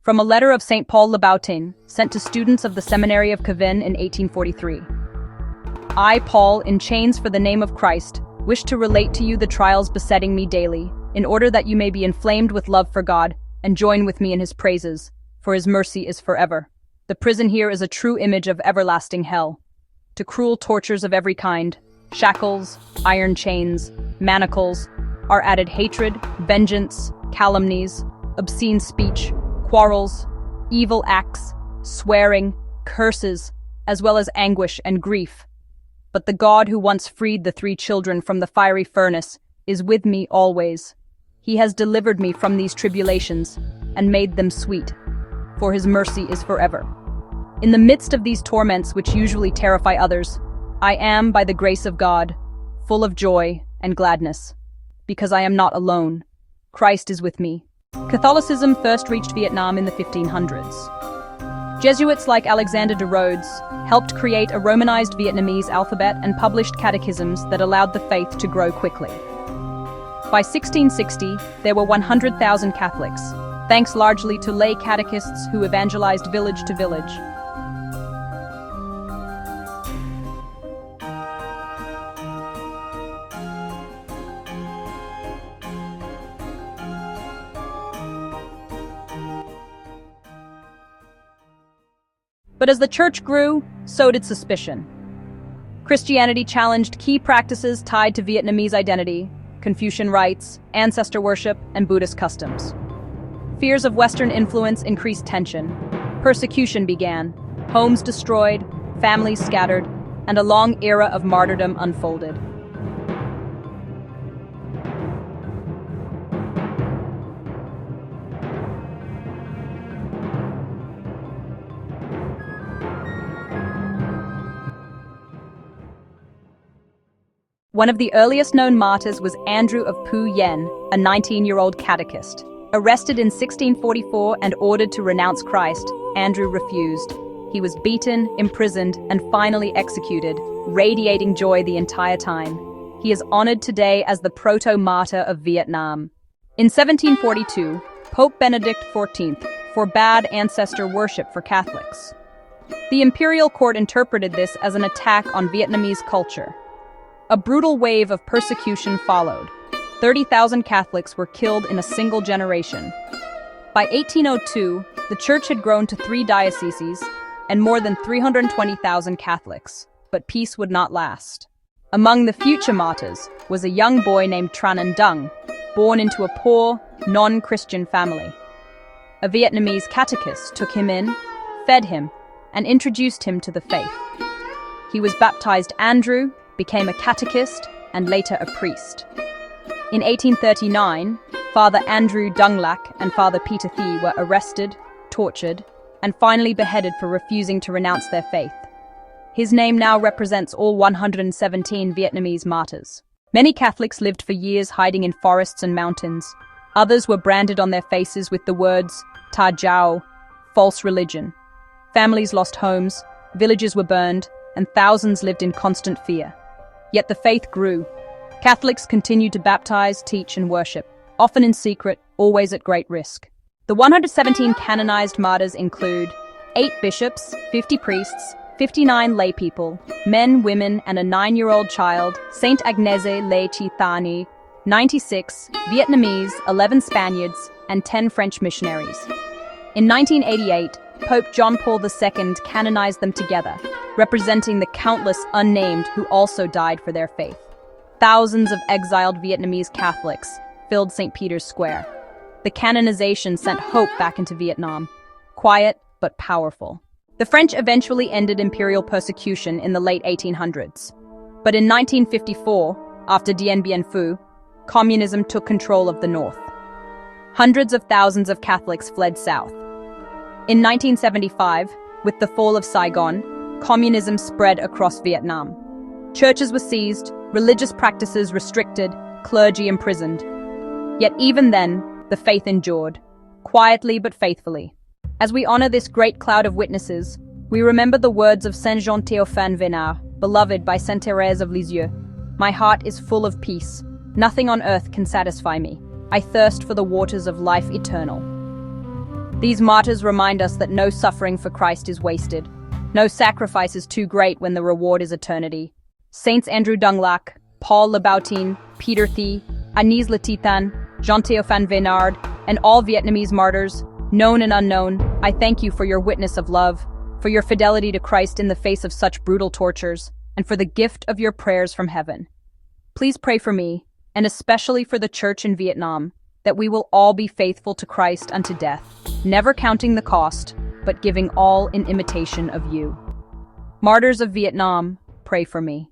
From a letter of St. Paul Le Boutin, sent to students of the Seminary of Caen in 1843. I, Paul, in chains for the name of Christ, wish to relate to you the trials besetting me daily, in order that you may be inflamed with love for God, and join with me in his praises, for his mercy is forever. The prison here is a true image of everlasting hell. To cruel tortures of every kind, shackles, iron chains, manacles, are added hatred, vengeance, calumnies, obscene speech, quarrels, evil acts, swearing, curses, as well as anguish and grief. But the God who once freed the 3 children from the fiery furnace is with me always. He has delivered me from these tribulations and made them sweet, for his mercy is forever. In the midst of these torments which usually terrify others, I am, by the grace of God, full of joy and gladness, because I am not alone. Christ is with me. Catholicism first reached Vietnam in the 1500s. Jesuits like Alexander de Rhodes helped create a Romanized Vietnamese alphabet and published catechisms that allowed the faith to grow quickly. By 1660, there were 100,000 Catholics, thanks largely to lay catechists who evangelized village to village. But as the church grew, so did suspicion. Christianity challenged key practices tied to Vietnamese identity, Confucian rites, ancestor worship, and Buddhist customs. Fears of Western influence increased tension. Persecution began, homes destroyed, families scattered, and a long era of martyrdom unfolded. One of the earliest known martyrs was Andrew of Phu Yen, a 19-year-old catechist. Arrested in 1644 and ordered to renounce Christ, Andrew refused. He was beaten, imprisoned, and finally executed, radiating joy the entire time. He is honored today as the proto-martyr of Vietnam. In 1742, Pope Benedict XIV forbade ancestor worship for Catholics. The imperial court interpreted this as an attack on Vietnamese culture. A brutal wave of persecution followed. 30,000 Catholics were killed in a single generation. By 1802, the church had grown to 3 dioceses and more than 320,000 Catholics, but peace would not last. Among the future martyrs was a young boy named Tran Dung, born into a poor, non-Christian family. A Vietnamese catechist took him in, fed him, and introduced him to the faith. He was baptized Andrew, became a catechist, and later a priest. In 1839, Father Andrew Dung Lac and Father Peter Thi were arrested, tortured, and finally beheaded for refusing to renounce their faith. His name now represents all 117 Vietnamese martyrs. Many Catholics lived for years hiding in forests and mountains. Others were branded on their faces with the words Ta Jiao, false religion. Families lost homes, villages were burned, and thousands lived in constant fear. Yet the faith grew. Catholics continued to baptize, teach, and worship, often in secret, always at great risk. The 117 canonized martyrs include 8 bishops, 50 priests, 59 laypeople, men, women, and a 9-year-old child, Saint Agnese Le Chi Thani, 96 Vietnamese, 11 Spaniards, and 10 French missionaries. In 1988, Pope John Paul II canonized them together, representing the countless unnamed who also died for their faith. Thousands of exiled Vietnamese Catholics filled St. Peter's Square. The canonization sent hope back into Vietnam, quiet but powerful. The French eventually ended imperial persecution in the late 1800s. But in 1954, after Dien Bien Phu, communism took control of the north. Hundreds of thousands of Catholics fled south. In 1975, with the fall of Saigon, communism spread across Vietnam. Churches were seized, religious practices restricted, clergy imprisoned. Yet even then, the faith endured, quietly but faithfully. As we honor this great cloud of witnesses, we remember the words of Saint Jean Théophane Vénard, beloved by Saint Thérèse of Lisieux. My heart is full of peace. Nothing on earth can satisfy me. I thirst for the waters of life eternal. These martyrs remind us that no suffering for Christ is wasted. No sacrifice is too great when the reward is eternity. Saints Andrew Dung Lac, Paul Lebautin, Peter Thi, Agnès Letitan, Jean-Théophane Vénard, and all Vietnamese martyrs, known and unknown, I thank you for your witness of love, for your fidelity to Christ in the face of such brutal tortures, and for the gift of your prayers from heaven. Please pray for me, and especially for the church in Vietnam, that we will all be faithful to Christ unto death, never counting the cost, but giving all in imitation of you. Martyrs of Vietnam, pray for me.